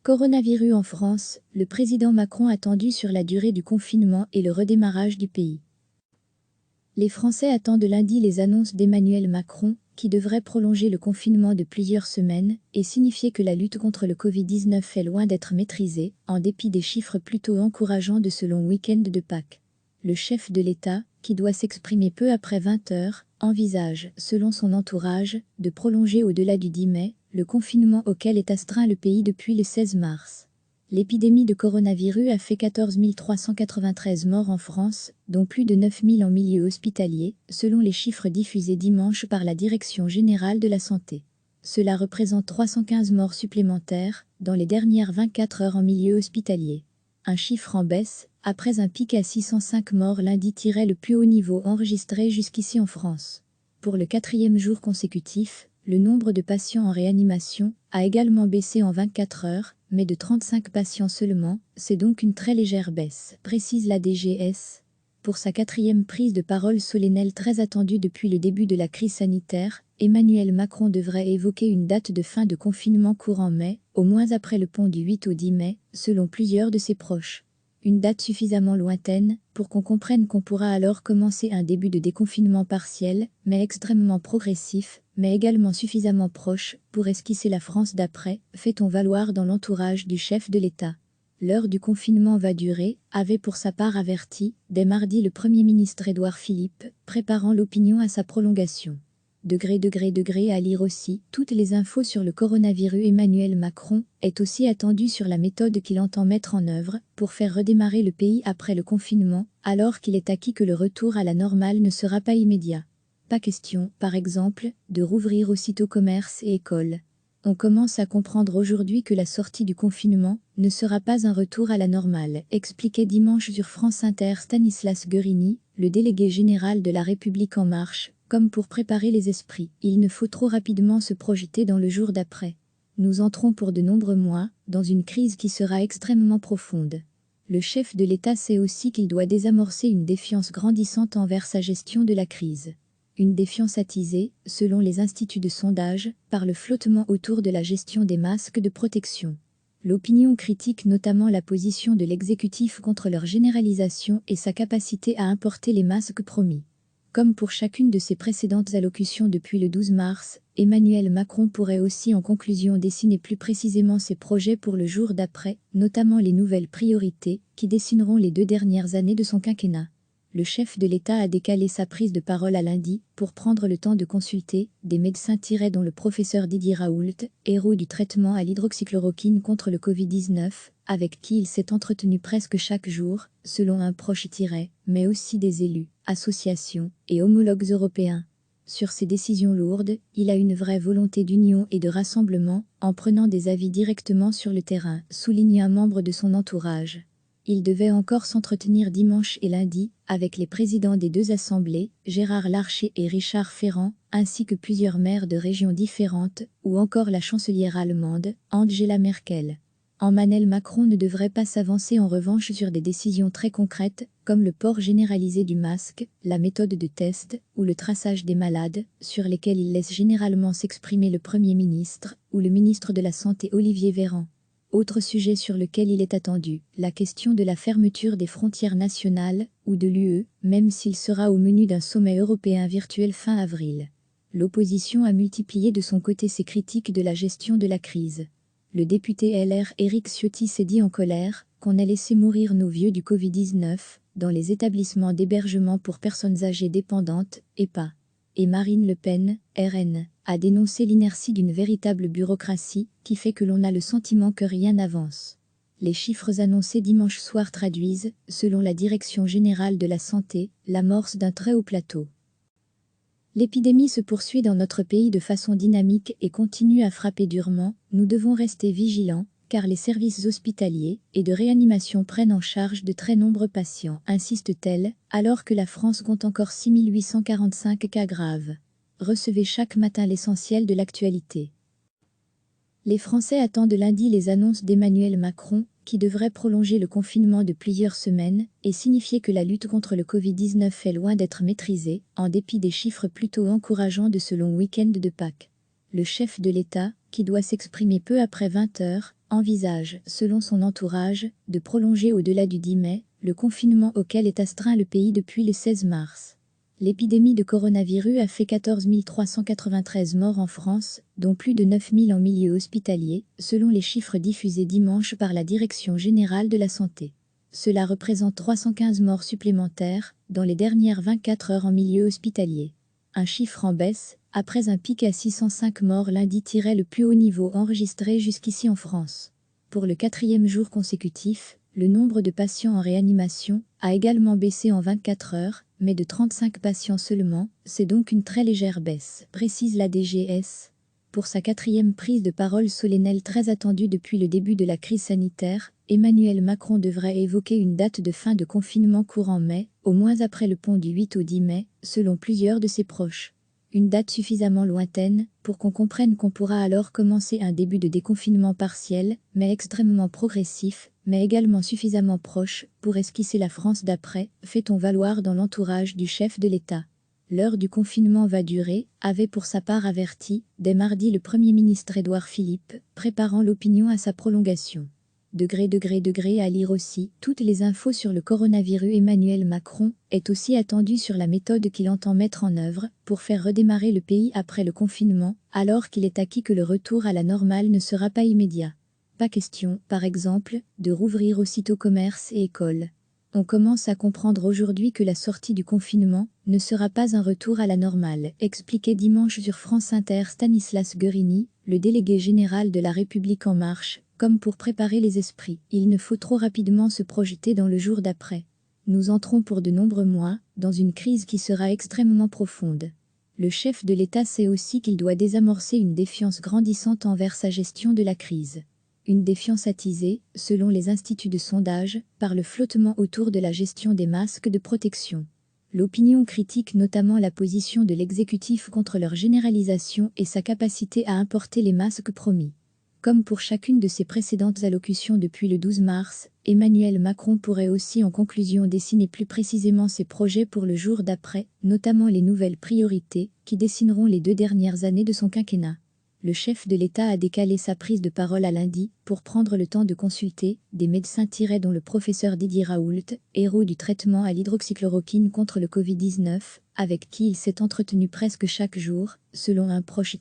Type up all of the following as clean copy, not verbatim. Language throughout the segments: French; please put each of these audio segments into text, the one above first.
Coronavirus en France, le président Macron attendu sur la durée du confinement et le redémarrage du pays. Les Français attendent lundi les annonces d'Emmanuel Macron, qui devrait prolonger le confinement de plusieurs semaines et signifier que la lutte contre le Covid-19 est loin d'être maîtrisée, en dépit des chiffres plutôt encourageants de ce long week-end de Pâques. Le chef de l'État, qui doit s'exprimer peu après 20 heures, envisage, selon son entourage, de prolonger au-delà du 10 mai, le confinement auquel est astreint le pays depuis le 16 mars. L'épidémie de coronavirus a fait 14 393 morts en France, dont plus de 9 000 en milieu hospitalier, selon les chiffres diffusés dimanche par la Direction générale de la santé. Cela représente 315 morts supplémentaires, dans les dernières 24 heures en milieu hospitalier. Un chiffre en baisse, après un pic à 605 morts lundi, le plus haut niveau enregistré jusqu'ici en France. Pour le 4e jour consécutif, le nombre de patients en réanimation a également baissé en 24 heures, mais de 35 patients seulement, c'est donc une très légère baisse, précise la DGS. Pour sa 4e prise de parole solennelle très attendue depuis le début de la crise sanitaire, Emmanuel Macron devrait évoquer une date de fin de confinement courant mai, au moins après le pont du 8 au 10 mai, selon plusieurs de ses proches. Une date suffisamment lointaine pour qu'on comprenne qu'on pourra alors commencer un début de déconfinement partiel, mais extrêmement progressif, mais également suffisamment proche pour esquisser la France d'après, fait-on valoir dans l'entourage du chef de l'État. L'heure du confinement va durer, avait pour sa part averti, dès mardi le Premier ministre Édouard Philippe, préparant l'opinion à sa prolongation. À lire aussi, toutes les infos sur le coronavirus. Emmanuel Macron est aussi attendu sur la méthode qu'il entend mettre en œuvre pour faire redémarrer le pays après le confinement, alors qu'il est acquis que le retour à la normale ne sera pas immédiat. Pas question, par exemple, de rouvrir aussitôt commerce et écoles. On commence à comprendre aujourd'hui que la sortie du confinement ne sera pas un retour à la normale, expliquait dimanche sur France Inter Stanislas Guerini, le délégué général de La République En Marche. Comme pour préparer les esprits, il ne faut trop rapidement se projeter dans le jour d'après. Nous entrons pour de nombreux mois dans une crise qui sera extrêmement profonde. Le chef de l'État sait aussi qu'il doit désamorcer une défiance grandissante envers sa gestion de la crise. Une défiance attisée, selon les instituts de sondage, par le flottement autour de la gestion des masques de protection. L'opinion critique notamment la position de l'exécutif contre leur généralisation et sa capacité à importer les masques promis. Comme pour chacune de ses précédentes allocutions depuis le 12 mars, Emmanuel Macron pourrait aussi en conclusion dessiner plus précisément ses projets pour le jour d'après, notamment les nouvelles priorités qui dessineront les 2 dernières années de son quinquennat. Le chef de l'État a décalé sa prise de parole à lundi pour prendre le temps de consulter des médecins dont le professeur Didier Raoult, héros du traitement à l'hydroxychloroquine contre le Covid-19, avec qui il s'est entretenu presque chaque jour, selon un proche mais aussi des élus, associations et homologues européens. Sur ces décisions lourdes, il a une vraie volonté d'union et de rassemblement, en prenant des avis directement sur le terrain, souligne un membre de son entourage. Il devait encore s'entretenir dimanche et lundi avec les présidents des 2 assemblées, Gérard Larcher et Richard Ferrand, ainsi que plusieurs maires de régions différentes, ou encore la chancelière allemande, Angela Merkel. Emmanuel Macron ne devrait pas s'avancer en revanche sur des décisions très concrètes, comme le port généralisé du masque, la méthode de test ou le traçage des malades, sur lesquels il laisse généralement s'exprimer le Premier ministre ou le ministre de la Santé Olivier Véran. Autre sujet sur lequel il est attendu, la question de la fermeture des frontières nationales ou de l'UE, même s'il sera au menu d'un sommet européen virtuel fin avril. L'opposition a multiplié de son côté ses critiques de la gestion de la crise. Le député LR Éric Ciotti s'est dit en colère qu'on a laissé mourir nos vieux du Covid-19 dans les établissements d'hébergement pour personnes âgées dépendantes, EHPA. Et Marine Le Pen, RN, a dénoncé l'inertie d'une véritable bureaucratie qui fait que l'on a le sentiment que rien n'avance. Les chiffres annoncés dimanche soir traduisent, selon la Direction générale de la santé, l'amorce d'un très haut plateau. L'épidémie se poursuit dans notre pays de façon dynamique et continue à frapper durement. Nous devons rester vigilants, car les services hospitaliers et de réanimation prennent en charge de très nombreux patients, insiste-t-elle, alors que la France compte encore 6 845 cas graves. Recevez chaque matin l'essentiel de l'actualité. Les Français attendent lundi les annonces d'Emmanuel Macron, qui devrait prolonger le confinement de plusieurs semaines et signifier que la lutte contre le Covid-19 est loin d'être maîtrisée, en dépit des chiffres plutôt encourageants de ce long week-end de Pâques. Le chef de l'État, qui doit s'exprimer peu après 20 heures, envisage, selon son entourage, de prolonger au-delà du 10 mai, le confinement auquel est astreint le pays depuis le 16 mars. L'épidémie de coronavirus a fait 14 393 morts en France, dont plus de 9 000 en milieu hospitalier, selon les chiffres diffusés dimanche par la Direction générale de la santé. Cela représente 315 morts supplémentaires dans les dernières 24 heures en milieu hospitalier. Un chiffre en baisse, après un pic à 605 morts lundi, le plus haut niveau enregistré jusqu'ici en France. Pour le 4e jour consécutif, le nombre de patients en réanimation a également baissé en 24 heures, mais de 35 patients seulement, c'est donc une très légère baisse, précise la DGS. Pour sa 4e prise de parole solennelle très attendue depuis le début de la crise sanitaire, Emmanuel Macron devrait évoquer une date de fin de confinement courant mai, au moins après le pont du 8 au 10 mai, selon plusieurs de ses proches. Une date suffisamment lointaine pour qu'on comprenne qu'on pourra alors commencer un début de déconfinement partiel, mais extrêmement progressif, mais également suffisamment proche pour esquisser la France d'après, fait-on valoir dans l'entourage du chef de l'État. L'heure du confinement va durer, avait pour sa part averti, dès mardi le Premier ministre Édouard Philippe, préparant l'opinion à sa prolongation. Degré à lire aussi, toutes les infos sur le coronavirus. Emmanuel Macron est aussi attendu sur la méthode qu'il entend mettre en œuvre pour faire redémarrer le pays après le confinement, alors qu'il est acquis que le retour à la normale ne sera pas immédiat. Pas question, par exemple, de rouvrir aussitôt commerce et écoles. On commence à comprendre aujourd'hui que la sortie du confinement ne sera pas un retour à la normale, expliquait dimanche sur France Inter Stanislas Guerini, le délégué général de La République En Marche. Comme pour préparer les esprits, il ne faut trop rapidement se projeter dans le jour d'après. Nous entrons pour de nombreux mois dans une crise qui sera extrêmement profonde. Le chef de l'État sait aussi qu'il doit désamorcer une défiance grandissante envers sa gestion de la crise. Une défiance attisée, selon les instituts de sondage, par le flottement autour de la gestion des masques de protection. L'opinion critique notamment la position de l'exécutif contre leur généralisation et sa capacité à importer les masques promis. Comme pour chacune de ses précédentes allocutions depuis le 12 mars, Emmanuel Macron pourrait aussi en conclusion dessiner plus précisément ses projets pour le jour d'après, notamment les nouvelles priorités qui dessineront les 2 dernières années de son quinquennat. Le chef de l'État a décalé sa prise de parole à lundi pour prendre le temps de consulter des médecins dont le professeur Didier Raoult, héros du traitement à l'hydroxychloroquine contre le Covid-19, avec qui il s'est entretenu presque chaque jour, selon un proche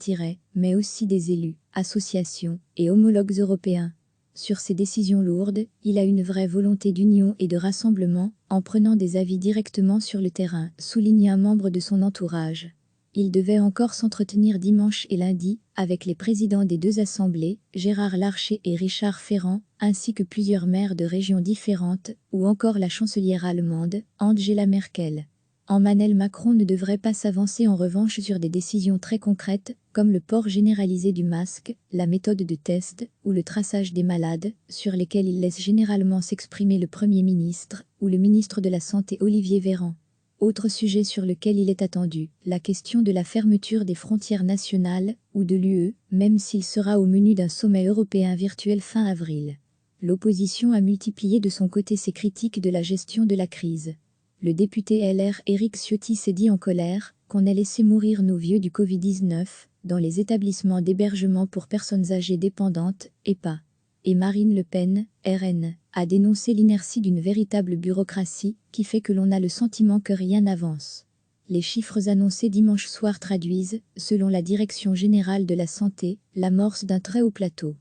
mais aussi des élus, associations et homologues européens. Sur ces décisions lourdes, il a une vraie volonté d'union et de rassemblement, en prenant des avis directement sur le terrain, souligne un membre de son entourage. Il devait encore s'entretenir dimanche et lundi avec les présidents des 2 assemblées, Gérard Larcher et Richard Ferrand, ainsi que plusieurs maires de régions différentes, ou encore la chancelière allemande, Angela Merkel. Emmanuel Macron ne devrait pas s'avancer en revanche sur des décisions très concrètes, comme le port généralisé du masque, la méthode de test ou le traçage des malades, sur lesquels il laisse généralement s'exprimer le Premier ministre ou le ministre de la Santé Olivier Véran. Autre sujet sur lequel il est attendu, la question de la fermeture des frontières nationales ou de l'UE, même s'il sera au menu d'un sommet européen virtuel fin avril. L'opposition a multiplié de son côté ses critiques de la gestion de la crise. Le député LR Éric Ciotti s'est dit en colère qu'on ait laissé mourir nos vieux du Covid-19 dans les établissements d'hébergement pour personnes âgées dépendantes, EHPA. Et Marine Le Pen, RN, a dénoncé l'inertie d'une véritable bureaucratie qui fait que l'on a le sentiment que rien n'avance. Les chiffres annoncés dimanche soir traduisent, selon la Direction générale de la santé, l'amorce d'un très haut plateau.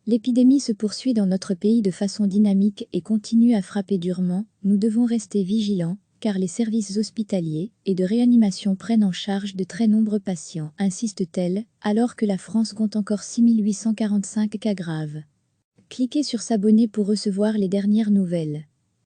L'épidémie se poursuit dans notre pays de façon dynamique et continue à frapper durement. Nous devons rester vigilants, car les services hospitaliers et de réanimation prennent en charge de très nombreux patients, insiste-t-elle, alors que la France compte encore 6 845 cas graves. Cliquez sur s'abonner pour recevoir les dernières nouvelles.